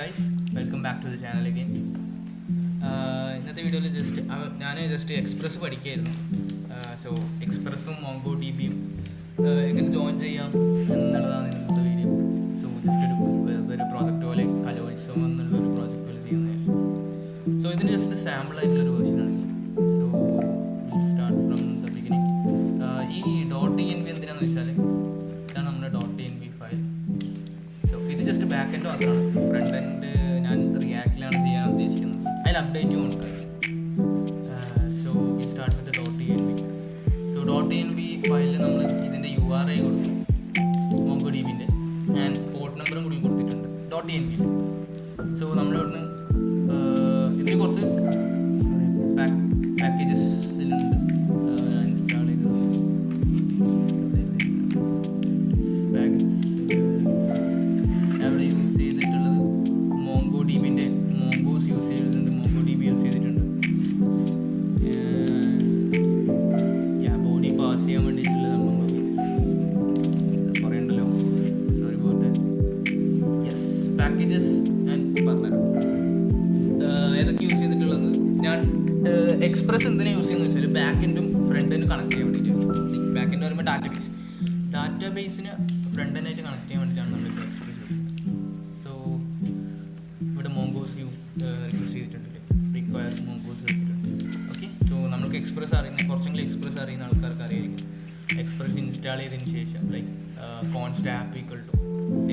Guys, welcome back to the channel again. ഇന്നത്തെ വീഡിയോയിൽ ഞാൻ ജസ്റ്റ് എക്സ്പ്രസ് പഠിക്കുകയായിരുന്നു. സോ എക്സ്പ്രസ്സും മോങ്കോ ഡി ബിയും എങ്ങനെ ജോയിൻ ചെയ്യാം എന്നുള്ളതാണ് ഇന്നത്തെ വീഡിയോ. സോ ജസ്റ്റ് ഒരു പ്രോജക്റ്റ് പോലെ കലോത്സവം എന്നുള്ളൊരു പ്രോജക്റ്റ് പോലെ ചെയ്യുന്നതായിരുന്നു. സോ ഇതിന് ജസ്റ്റ് സാമ്പിൾ ആയിട്ടുള്ളൊരു വേർഷനാണ്. So start from the beginning. ഈ .env എന്തിനാണെന്ന് വെച്ചാൽ ഇതാണ് നമ്മുടെ .env ഫയൽ. സോ ഇത് ജസ്റ്റ് ബാക്ക് എൻഡ് മാത്രമാണ്. ഫ്രണ്ട് എൻഡ് ഞാൻ റിയാക്റ്റിലാണ് ചെയ്യാൻ ഉദ്ദേശിക്കുന്നത്. അതിൽ അപ്ഡേറ്റും ഉണ്ട്. So we start with .env. So .env ഫയലിൽ നമ്മൾ ഇതിൻ്റെ URI കൊടുക്കും, മോങ്കോ ഡി ബിൻ്റെ. ഞാൻ പോർട്ട് നമ്പറും കൂടി കൊടുത്തിട്ടുണ്ട് .env. സോ നമ്മളിവിടുന്ന് ഇതിന് കുറച്ച് പാക്കേജസിലുണ്ട് ഇൻസ്റ്റാൾ ചെയ്തത്. അവിടെ യൂസ് ചെയ്തിട്ടുള്ളത് മോങ്കോ ഡി ബിൻ്റെ മോങ്കോസ് യൂസ് ചെയ്തിട്ടുണ്ട്, മോങ്കോ ഡി ബി യൂസ് ചെയ്തിട്ടുണ്ട്. ബോഡി പാസ് ചെയ്യാൻ വേണ്ടിയിട്ടുള്ളത് നമ്മൾ കുറേ ഉണ്ടല്ലോ. സോറി പോട്ടെ. യെസ്, പാക്കേജസ് ഞാൻ പറഞ്ഞുതരാം ഏതൊക്കെ യൂസ് ചെയ്തിട്ടുള്ളത്. ഞാൻ എക്സ്പ്രസ് എന്തിനാ യൂസ് ചെയ്യുന്നത് വെച്ചാൽ ബാക്ക് എൻഡും ഫ്രണ്ട് എൻഡും കണക്ട് ചെയ്യാൻ വേണ്ടിയിട്ട്. ബാക്ക് എൻഡ് പറയുമ്പോൾ ഡാറ്റാബേസിന് ഫ്രണ്ട് എൻഡായിട്ട് കണക്ട് ചെയ്യാൻ വേണ്ടിയിട്ടാണ് നമ്മളിപ്പോൾ എക്സ്പ്രസ് യൂസ് ചെയ്യുന്നത്. സോ ഇവിടെ മോങ്കോസ് റിക്വസ്റ്റ് ചെയ്തിട്ടുണ്ട്, റിക്വയർ മോങ്കോസ് എടുത്തിട്ടുണ്ട്. ഓക്കെ, സോ നമ്മൾക്ക് എക്സ്പ്രസ് അറിയുന്ന കുറച്ചെങ്കിലും എക്സ്പ്രസ് അറിയുന്ന ആൾക്കാർക്ക് അറിയായിരിക്കും. എക്സ്പ്രസ് ഇൻസ്റ്റാൾ ചെയ്തതിന് ശേഷം like const app equal to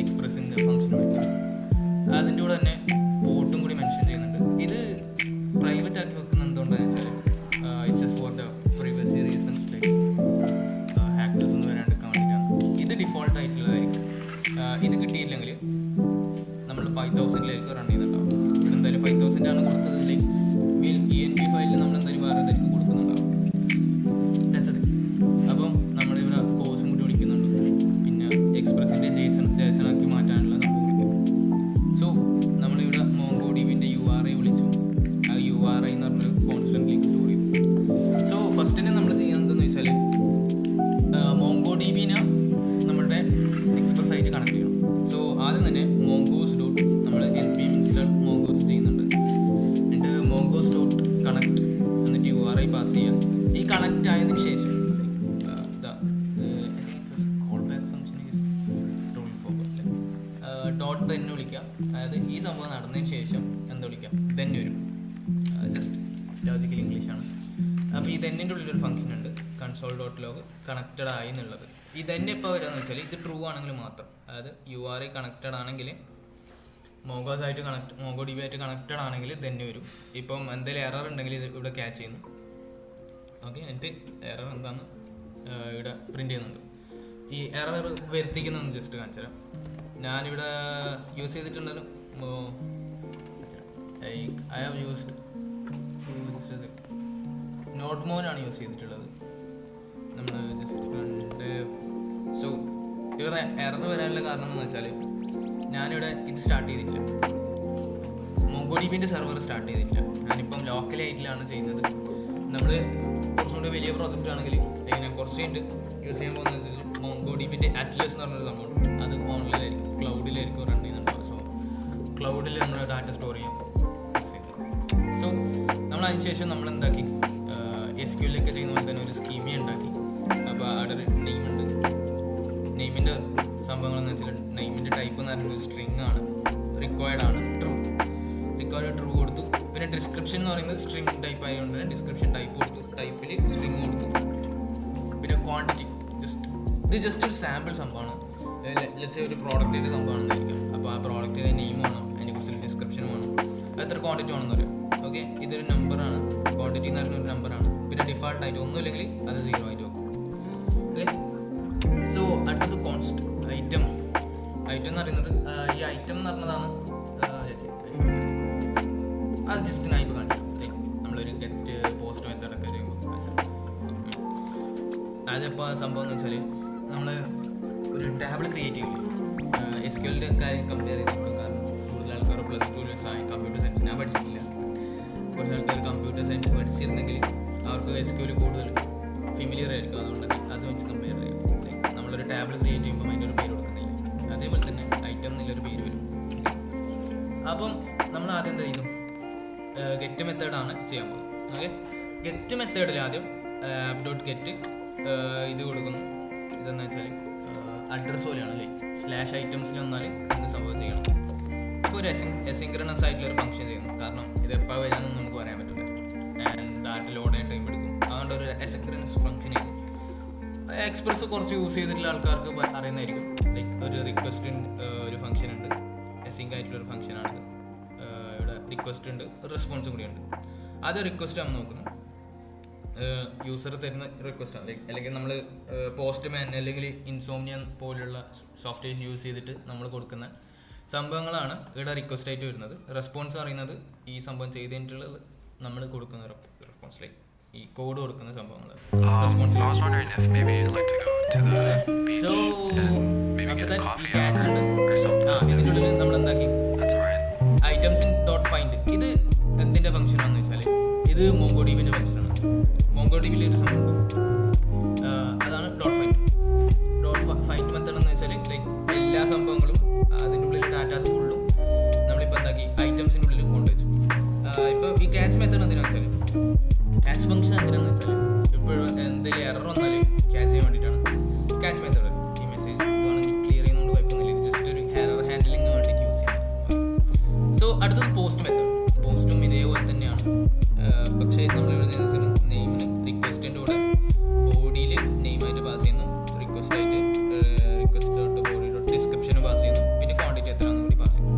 എക്സ്പ്രസിൻ്റെ ഫംഗ്ഷൻ വിളിക്കും. അതിൻ്റെ കൂടെ തന്നെ പോർട്ടും കൂടി മെൻഷൻ ചെയ്യുന്നുണ്ട്. ഇത് പ്രൈവറ്റ് ആക്കി വെക്കുന്നത് എന്തുകൊണ്ടാണെന്ന് വെച്ചാൽ it's just for the privacy reasons, like hackers ഒന്നും വരാണ്ടിരിക്കാൻ വേണ്ടിയിട്ടാണ്. ഇത് ഡിഫോൾട്ട് ആയിട്ടുള്ളതായിരിക്കും. ഇത് കിട്ടിയില്ലെങ്കിൽ നമ്മൾ 5000-ലായിരിക്കും റൺ ചെയ്യുന്നുണ്ടാവും. ഇവിടെ എന്തായാലും 5000 ആണ് കൊടുത്തത്. ലൈക്ക് env ഫയലിൽ നമ്മൾ എന്തായാലും വേറെ എന്തായാലും കൊടുക്കുന്നുണ്ടാവും. അപ്പം നമ്മളിവിടെ കോഴ്സും കൂടി വിളിക്കുന്നുണ്ട്. പിന്നെ എക്സ്പ്രസിൻ്റെ ജേസണാക്കി മാറ്റാനുള്ള നമ്മൾ വിളിക്കും. സോ നമ്മളിവിടെ മോങ്കോ ഡി ബിൻ്റെ URI വിളിച്ചു. ആ URI എന്ന് പറഞ്ഞൊരു കോൺസ്റ്റൻ്റ് ലിങ്ക് സ്റ്റോർ ചെയ്തു. സോ ഫസ്റ്റ് തന്നെ നമ്മൾ ചെയ്യുന്നതെന്ന് വെച്ചാൽ മോങ്കോ ഡി ബിനെ നമ്മുടെ എക്സ്പ്രസ് ആയിട്ട് കണക്ട് ചെയ്യണം. സോ ആദ്യം തന്നെ മോങ്കോസ് ഡോട്ട് നമ്മൾ npm ഇൻസ്റ്റാൾ മോങ്കോസ് ചെയ്യുന്നുണ്ട്. എന്നിട്ട് മോങ്കോസ് ഡോട്ട് കണക്ട് എന്നിട്ട് URI പാസ് ചെയ്യുക. ഈ കണക്ട് ആയതിനു ശേഷം കോൾ ബാക്ക് ഫംഗ്ഷൻ ഡോട്ട് തന്നെ വിളിക്കുക. അതായത് ഈ സംഭവം നടന്നതിന് ശേഷം എന്താ വിളിക്കാം, തന്നെ വരും. ജസ്റ്റ് ലോജിക്കൽ ഇംഗ്ലീഷാണ്. അപ്പോൾ ഈ തന്നിൻ്റെ ഉള്ളിലൊരു ഫംഗ്ഷൻ ഉണ്ട്, കൺസോൾ ഡോട്ട് ലോഗ് കണക്റ്റഡ് ആയി എന്നുള്ളത്. ഈ തന്നെ ഇപ്പോൾ വരികയെന്ന് വെച്ചാൽ ഇത് ട്രൂ ആണെങ്കിൽ മാത്രം, അതായത് URI കണക്റ്റഡ് ആണെങ്കിൽ മോങ്കോ ഡി ബി ആയിട്ട് കണക്റ്റഡ് ആണെങ്കിൽ തന്നെ വരും. ഇപ്പം എന്തെങ്കിലും എറർ ഉണ്ടെങ്കിൽ ഇത് ഇവിടെ ക്യാച്ച് ചെയ്യുന്നു. ഓക്കെ, എന്നിട്ട് എറർ എന്താണെന്ന് ഇവിടെ പ്രിൻ്റ് ചെയ്യുന്നുണ്ട്. ഈ എറർ വരുത്തിക്കുന്നതെന്ന് ജസ്റ്റ് കാണിച്ചു തരാം. ഞാനിവിടെ യൂസ് ചെയ്തിട്ടുണ്ടല്ലോ, ഐ ഹാവ് യൂസ്ഡ് നോട്ട് മോനാണ് യൂസ് ചെയ്തിട്ടുള്ളത്. നമ്മൾ ജസ്റ്റ് ഫ്രണ്ട്. സോ ഇവിടെ എറർ വരാനുള്ള കാരണം എന്താണെന്ന് വെച്ചാൽ ഞാനിവിടെ ഇത് സ്റ്റാർട്ട് ചെയ്തിട്ടില്ല, മോങ്കോ ഡി ബിൻ്റെ സെർവർ സ്റ്റാർട്ട് ചെയ്തിട്ടില്ല. ഞാനിപ്പം ലോക്കലായിട്ടിലാണ് ചെയ്യുന്നത്. നമ്മൾ കുറച്ചുകൂടി വലിയ പ്രോജക്റ്റ് ആണെങ്കിൽ എങ്ങനെ കുറച്ച് കഴിഞ്ഞിട്ട് യൂസ് ചെയ്യാൻ പോകുന്നത് വെച്ചാൽ മോങ്കോ ഡി ബിൻ്റെ അറ്റ്ലസ് എന്ന് പറഞ്ഞൊരു സംഭവം. അത് ഓൺലൈനിലായിരിക്കും, ക്ലൗഡിലായിരിക്കും റൺ ചെയ്യുന്നുണ്ടാവും. സോ ക്ലൗഡിൽ നമ്മൾ ഡാറ്റ സ്റ്റോർ ചെയ്യാം. സോ നമ്മൾ അതിനുശേഷം നമ്മൾ എന്താക്കി, SQL ഒക്കെ ചെയ്യുന്ന പോലെ തന്നെ ഒരു സ്കീമി ഉണ്ടാക്കി. അപ്പോൾ അവിടെ ഒരു നെയിമുണ്ട്. നെയിമിൻ്റെ സംഭവങ്ങളെന്ന് വെച്ചാൽ നെയിമിൻ്റെ ടൈപ്പ് എന്ന് പറയുന്നത് സ്ട്രിങ് ആണ്, റിക്വയർഡ് ആണ്, ട്രൂ കൊടുത്തു. പിന്നെ ഡിസ്ക്രിപ്ഷൻ എന്ന് പറയുന്നത് സ്ട്രിങ് ടൈപ്പ് ആയതുകൊണ്ട് തന്നെ ഡിസ്ക്രിപ്ഷൻ ടൈപ്പ് കൊടുത്തു, ടൈപ്പിൽ സ്ട്രിങ് കൊടുത്തു. പിന്നെ ക്വാണ്ടിറ്റി ഇത് ജസ്റ്റ് ഒരു സാമ്പിൾ സംഭവമാണ്. ലെറ്റ്സ് ഒരു പ്രോഡക്റ്റിൻ്റെ സംഭവമാണെന്നായിരിക്കും. അപ്പോൾ ആ പ്രോഡക്റ്റിൻ്റെ നെയിം വേണം, അതിനെക്കുറിച്ച് ഡിസ്ക്രിപ്ഷൻ വേണം, എത്ര ക്വാണ്ടിറ്റി വേണമെന്ന് പറയും. ഓക്കെ, ഇതൊരു നമ്പറാണ്, ക്വാണ്ടിറ്റി എന്ന് പറയുന്ന ഒരു നമ്പറാണ്. പിന്നെ ഡിഫാൾട്ടായിട്ട് ഒന്നുമില്ലെങ്കിൽ അത് 0 ആയിട്ട് വെക്കും. ഓക്കെ, സോ അടുത്തത് കോൺസ്റ്റ് ഐറ്റം എന്ന് പറയുന്നത് ഈ ഐറ്റം എന്ന് പറഞ്ഞതാണ്. അത് ജസ്റ്റ് ഞാൻ ഇപ്പോൾ കാണിച്ചു. നമ്മളൊരു ഗെറ്റ് പോസ്റ്റ് മെത്തേഡൊക്കെ ചെയ്യുമ്പോൾ അതിപ്പോൾ സംഭവം എന്ന് വെച്ചാൽ നമ്മൾ ഒരു ടേബിൾ ക്രിയേറ്റ് ചെയ്യില്ലേ, SQLൻ്റെ കാര്യം കമ്പയർ ചെയ്തൊക്കെ. കാരണം കൂടുതൽ ആൾക്കാർ +2 കമ്പ്യൂട്ടർ സയൻസ്, ഞാൻ പഠിച്ചിട്ടില്ല. കുറച്ച് ആൾക്കാർ കമ്പ്യൂട്ടർ സയൻസ് പഠിച്ചിരുന്നെങ്കിൽ അവർക്ക് SQL കൂടുതൽ ഫെമിലിയർ ആയിരിക്കും. അതുകൊണ്ട് അത് വെച്ച് കമ്പയർ ചെയ്യും. നമ്മളൊരു ടേബിൾ ക്രിയേറ്റ് ചെയ്യുമ്പോൾ അതിൻ്റെ ഒരു പേര് കൊടുക്കുന്നില്ല, അതേപോലെ തന്നെ ഐറ്റം എന്നുള്ളൊരു പേര് വരും. അപ്പം നമ്മൾ ആദ്യം എന്താ ചെയ്തു, ഗെറ്റ് മെത്തേഡാണ് ചെയ്യാൻ പോകുന്നത്. ഓക്കെ, ഗെറ്റ് മെത്തേഡിൽ ആദ്യം ആപ്പ് ഡോട്ട് ഗെറ്റ് ഇത് കൊടുക്കുന്നു. ഇതെന്ന് വെച്ചാൽ അഡ്രസ്സ് പോലെയാണ്, ലൈക്ക് /items വന്നാൽ എന്ത് സംഭവം ചെയ്യണം. ഇപ്പോൾ ഒരു എസിൻക്രണസ് ആയിട്ടുള്ളൊരു ഫംഗ്ഷൻ ചെയ്യുന്നു, കാരണം ഇത് എപ്പോൾ വരാമെന്ന് നമുക്ക് പറയാൻ പറ്റില്ല, ആൻഡ് ഡാറ്റ ലോഡ് ചെയ്യാൻ ടൈം എടുക്കും. അതുകൊണ്ട് ഒരു എസിൻക്രണസ് ഫംഗ്ഷൻ ചെയ്തു. എക്സ്പ്രസ് കുറച്ച് യൂസ് ചെയ്തിട്ടുള്ള ആൾക്കാർക്ക് അറിയുന്നതായിരിക്കും. ലൈക്ക് ഒരു റിക്വസ്റ്റ് ഒരു ഫംഗ്ഷൻ ഉണ്ട്, എസിങ്ക് ആയിട്ടുള്ളൊരു ഫംഗ്ഷനാണിത്. ഇവിടെ റിക്വസ്റ്റ് ഉണ്ട്, റെസ്പോൺസും കൂടി ഉണ്ട്. ആദ്യം റിക്വസ്റ്റ് ആണ് നോക്കുന്നത്, യൂസർ തരുന്ന റിക്വസ്റ്റാണ്. ലൈക്ക് അല്ലെങ്കിൽ നമ്മൾ പോസ്റ്റ്മാൻ അല്ലെങ്കിൽ ഇൻസോംനിയ പോലുള്ള സോഫ്റ്റ്വെയർസ് യൂസ് ചെയ്തിട്ട് നമ്മൾ കൊടുക്കുന്ന സംഭവങ്ങളാണ് ഇവിടെ റിക്വസ്റ്റ് ആയിട്ട് വരുന്നത്. റെസ്പോൺസ് പറയുന്നത് ഈ സംഭവം ചെയ്തിട്ടുള്ളത് നമ്മൾ കൊടുക്കുന്ന റെസ്പോൺസ്, ലൈക്ക് ഈ കോഡ് കൊടുക്കുന്ന സംഭവങ്ങൾ. സോ ഇതിൻ്റെ ഉള്ളിൽ നമ്മൾ എന്താക്കി, ഐറ്റംസ് ഇൻ ഡോട്ട് ഫൈൻഡ്. ഇത് എന്തിൻ്റെ ഫംഗ്ഷനാണെന്ന് വെച്ചാൽ ഇത് മോങ്കോഡിബിൻ്റെ ഫംഗ്ഷനാണ്. മോങ്കോഡിബിയിൽ ഒരു സംഭവം ഉണ്ട്, അതാണ് ഡോട്ട് ഫൈൻഡ്. ഫൈൻഡ് മെത്തേഡ് എന്ന് വെച്ചാൽ ലൈക്ക് എല്ലാ സംഭവങ്ങളും അതിൻ്റെ ഉള്ളിൽ ഡാറ്റാസ് ഫുള്ളും നമ്മളിപ്പോൾ എന്താക്കി ഐറ്റംസിൻ്റെ ഉള്ളിൽ കൊണ്ടുവച്ചു. ഇപ്പോൾ ഈ ക്യാച്ച് മെത്തേഡ് എന്തിനാണെന്ന് വെച്ചാൽ, ക്യാച്ച് ഫംഗ്ഷൻ എന്തിനാണെന്ന് വെച്ചാൽ ഇപ്പോൾ എന്തെങ്കിലും എറർ വന്നാൽ ക്യാച്ച് ചെയ്യാൻ വേണ്ടിയിട്ടാണ് ക്യാച്ച് മെത്തേഡ്. ഈ മെസ്സേജ് വേണമെങ്കിൽ ക്ലിയർ ചെയ്യുന്നതുകൊണ്ട് കുഴപ്പമൊന്നുമില്ല, ഇത് ജസ്റ്റ് ഒരു എറർ ഹാൻഡ്ലിങ്ങിന് വേണ്ടിയിട്ട് യൂസ് ചെയ്യാം. സോ അടുത്തത് പോസ്റ്റ് മെത്തേഡ്. പോസ്റ്റും ഇതേപോലെ തന്നെയാണ്, പക്ഷേ നമ്മളിവിടെ നെയിമിന് റിക്വസ്റ്റിൻ്റെ കൂടെ ബോഡിയിൽ നെയിമായിട്ട് പാസ് ചെയ്യുന്നു, റിക്വസ്റ്റ് ഡോട്ട് ബോഡി ഡോട്ട് ഡിസ്ക്രിപ്ഷന് പാസ് ചെയ്യുന്നു, പിന്നെ ക്വാണ്ടിറ്റി എത്രയാണെന്ന് കൂടി പാസ് ചെയ്യുന്നു.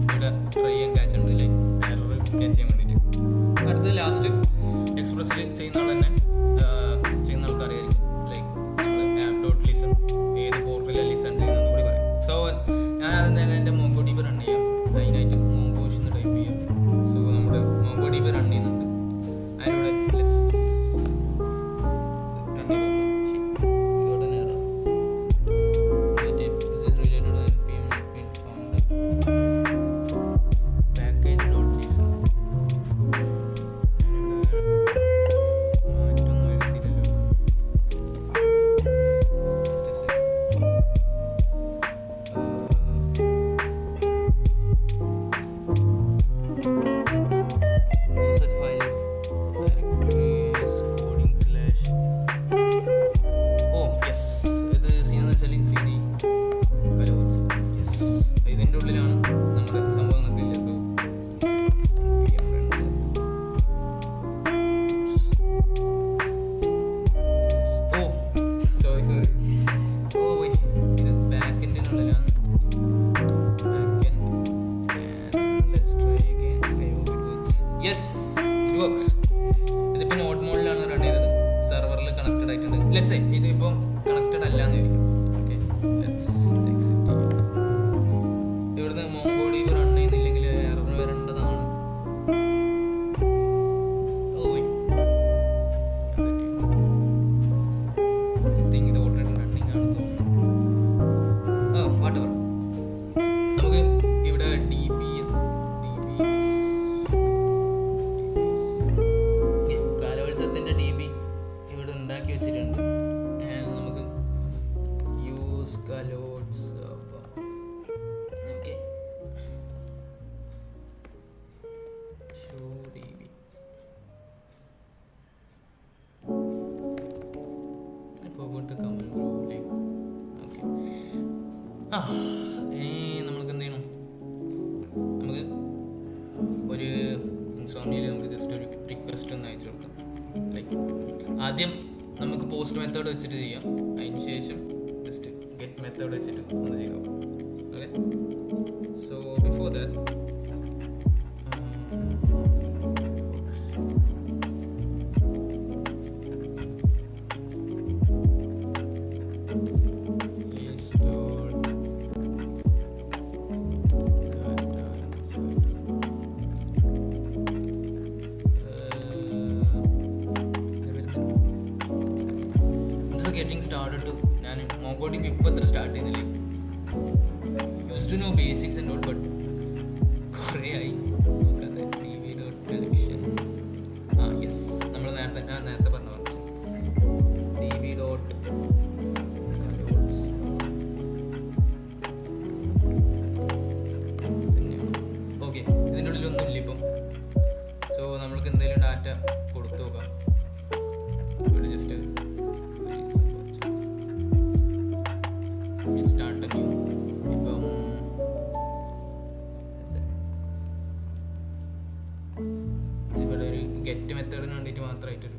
ഇവിടെ ട്രൈ ആൻഡ് ക്യാച്ച് ഉണ്ട്, ലൈക്ക് എറർ ക്യാച്ച് ചെയ്യാൻ വേണ്ടിയിട്ട്. അടുത്തത് ലാസ്റ്റ് എക്സ്പ്രസ്സിൽ ചെയ്യുന്ന ആൾ തന്നെ ചെയ്യുന്ന ആൾക്കറിയായിരിക്കും, ലൈക്ക് നമ്മൾ ആപ്പ് ഡോട്ട് ലിസൺ, ഏത് പോർട്ടലിലാണ് ലിസൺ ചെയ്യുന്നതെന്ന് കൂടി പറയാം. സോ ഞാൻ ആദ്യം തന്നെ എൻ്റെ മോങ്കോഡിബി റൺ ചെയ്യാം, അതിനായിട്ട് മോങ്കോഷ് എന്ന് ടൈപ്പ് ചെയ്യാം. സോ നമ്മുടെ മോങ്കോഡിബി റൺ ചെയ്യുന്നുണ്ട്. അതിലൂടെ ഇതിൻ്റെ ഉള്ളിലാണ് നമ്മുടെ സംഭവങ്ങളൊക്കെ ഇല്ല. സോറി ഇത് ബാക്കിൻ്റെനുള്ളിലാണ്. ഇതിപ്പോൾ നോട്ട് മോഡിലാണ് റൺ ചെയ്തത്, സെർവറിൽ കണക്റ്റഡ് ആയിട്ടുണ്ട്. ലെറ്റ്സ് സേ ഇതിപ്പോൾ കണക്റ്റഡ് അല്ല എന്ന് വിചാരിക്കും. ഓക്കെ, ഇവിടുന്ന് മോങ്കോഡിബി റൺ ചെയ്യുന്നില്ലെങ്കിൽ എറർ വരേണ്ടതാണ്. ഇത് ഓൾറെഡി റണ്ണിങ് ആണ് തോന്നുന്നു. വാട്ട് എവർ, നമുക്ക് ഇവിടെ കാലോത്സവത്തിൻ്റെ DB ഇവിടെ ഉണ്ടാക്കി വെച്ചിട്ടുണ്ട്. നമുക്ക് യൂസ് കലോത്സവ. Okay, show DB. ഇപ്പോൾ ഇവിടുത്തെ കമൻറ്റ് ഗ്രൂപ്പിലേക്ക് ഓക്കെ. നമുക്ക് എന്ത് ചെയ്യണം, നമുക്ക് ഒരു ഇൻസോംനിയയിൽ നമുക്ക് ജസ്റ്റ് ഒരു റിക്വസ്റ്റ് ഒന്ന് അയച്ചു കൊടുക്കാം. ലൈക്ക് ആദ്യം നമുക്ക് പോസ്റ്റ് മെത്തേഡ് വെച്ചിട്ട് ചെയ്യാം, അതിന് ശേഷം ജസ്റ്റ് ഗെറ്റ് മെത്തേഡ് വെച്ചിട്ട് ഒന്ന് ചെയ്തു. Okay, so before that getting started to ഞാൻ മോങ്കോഡിബി ഇപ്പോൾ എത്ര സ്റ്റാർട്ട് ചെയ്യുന്നില്ലേ, use to know basics and all, but കുറേ ആയി നോക്കാതെ. DB.collection യെസ്, നമ്മൾ നേരത്തെ പറഞ്ഞ DB.collects തന്നെയാണ്. ഓക്കെ, പറയാ കൊടുത്തു നോക്കാം. ഇവിടെ ജസ്റ്റ് സ്റ്റാർട്ട് ന്യൂ. ഇപ്പം ഇവിടെ ഒരു ഗെറ്റ് മെത്തേഡിന് വേണ്ടിയിട്ട് മാത്രമായിട്ടൊരു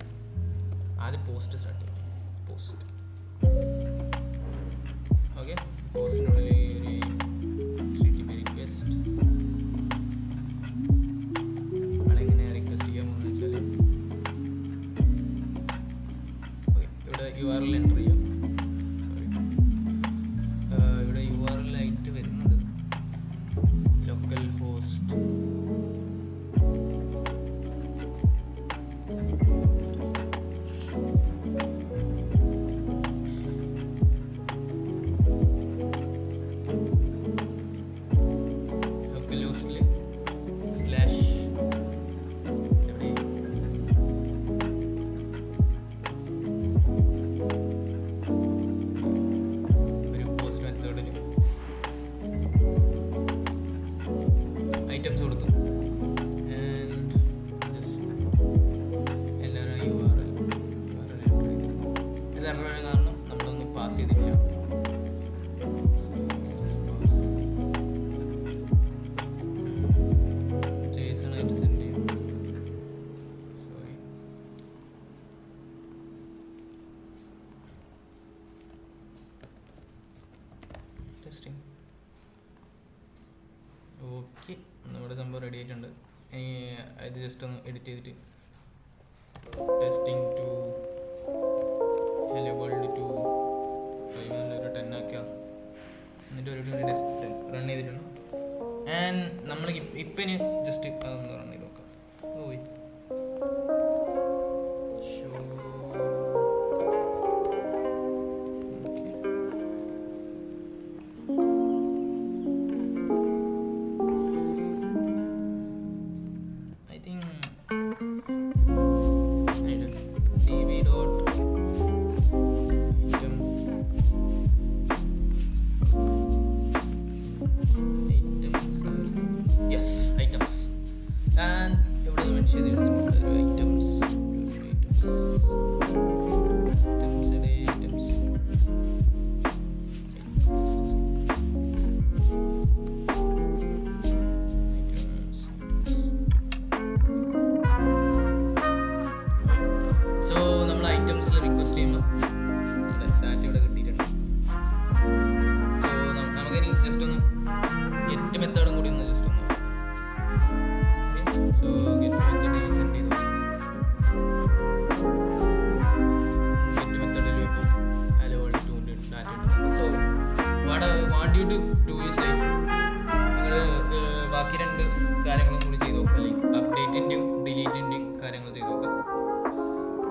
ആദ്യം പോസ്റ്റ് സ്റ്റാർട്ട് ചെയ്യാം. Post okay. പോസ്റ്റിനുള്ളിൽ ഒരു HTTP റിക്വസ്റ്റ് നമ്മളെങ്ങനെ റിക്വസ്റ്റ് ചെയ്യാൻ പോകുന്നത് വെച്ചാൽ ഓക്കെ ഇവിടെ URL എൻ്റർ ചെയ്യാം. സോറി, ഇവിടെ URL ആയിട്ട് വരുന്നത് ലോക്കൽ ഹോസ്റ്റ് ഐറ്റംസ് കൊടുത്തു. എല്ലാവരും URL കാരണം നമ്മളൊന്നും പാസ് ചെയ്തില്ല. ജേസണായിട്ട് സെൻഡ് ചെയ്യും. Sorry, testing. ഓക്കെ, നമ്മുടെ സംഭവം റെഡി ആയിട്ടുണ്ട്. ഇത് ജസ്റ്റ് ഒന്ന് എഡിറ്റ് ചെയ്തിട്ട് testing to hello world to 10 ആക്കാം. എന്നിട്ട് ഒരു ടെസ്റ്റ് റൺ ചെയ്തിട്ടുണ്ട്. ആൻഡ് നമ്മൾ ഇപ്പം ജസ്റ്റ് അതൊന്ന് റൺ ചെയ്ത് നോക്കാം. ഓയ് ബാക്കി രണ്ട് കാര്യങ്ങളും കൂടി ചെയ്ത് നോക്കാം, അല്ലെങ്കിൽ അപ്ഡേറ്റിൻ്റെയും ഡിലീറ്റിൻ്റെയും കാര്യങ്ങൾ ചെയ്ത് നോക്കാം.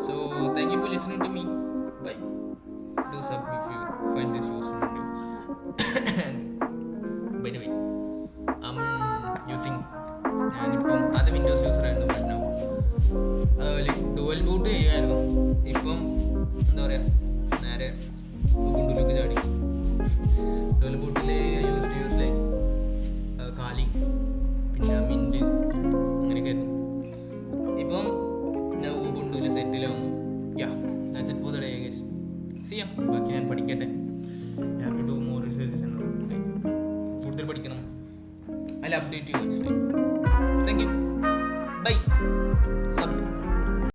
So thank you for listening to me. Bye. Do sub if you find this useful. By the way, ഞാനിപ്പം അത് വിൻഡോസ് യൂസറായിരുന്നു. But now like dual boot ചെയ്യുമായിരുന്നു. ഇപ്പം എന്താ പറയുക, നേരെ ഉബുണ്ടുലേക്ക് ചാടി. ഡുവൽ ബൂട്ടിൽ യൂസ് ലൈക്ക് കാലി, പിന്നെ മിൻറ്റ്, അങ്ങനെയൊക്കെ ആയിരുന്നു. ഇപ്പം ഉബുണ്ടുവിൽ സെറ്റിൽ വന്നു. Yeah, that's it for the day guys. See ya. ബാക്കി ഞാൻ പഠിക്കട്ടെ. I have to do more researches. കൂടുതൽ പഠിക്കണം. I'll update you next time. Thank you. Bye. Sub.